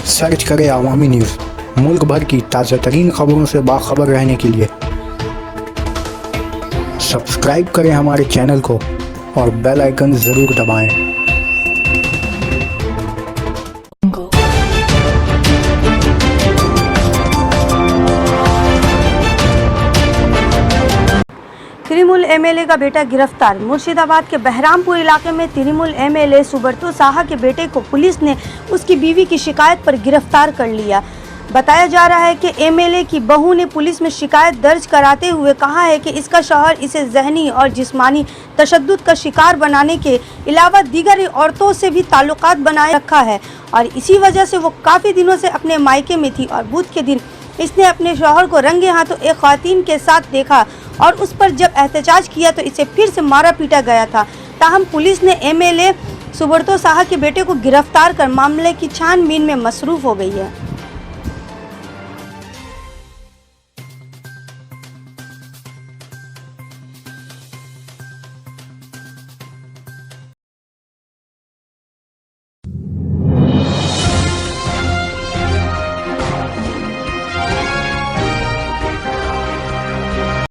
Search करें अवामी news. मुल्क भर की ताज़ा तरीन खबरों से बाखबर रहने के लिए सब्सक्राइब करें हमारे चैनल को और बेल आइकन ज़रूर दबाएं। तृणमूल एमएलए का बेटा गिरफ्तार। मुर्शिदाबाद के बहरामपुर इलाके में तृणमूल एमएलए सुब्रतो साहा के बेटे को पुलिस ने उसकी बीवी की शिकायत पर गिरफ्तार कर लिया। बताया जा रहा है कि एमएलए की बहू ने पुलिस में शिकायत दर्ज कराते हुए कहा है कि इसका शौहर इसे जहनी और जिस्मानी तशद्दुद का शिकार बनाने के अलावा दीगर औरतों से भी ताल्लुकात बनाए रखा है और इसी वजह से वो काफ़ी दिनों से अपने मायके में थी और बुध के दिन इसने अपने शौहर को रंगे हाथों एक ख़वातीन के साथ देखा और उस पर जब एहतजाज किया तो इसे फिर से मारा पीटा गया था। ताहम पुलिस ने एमएलए सुब्रतो साहा के बेटे को गिरफ्तार कर मामले की छानबीन में मसरूफ़ हो गई है।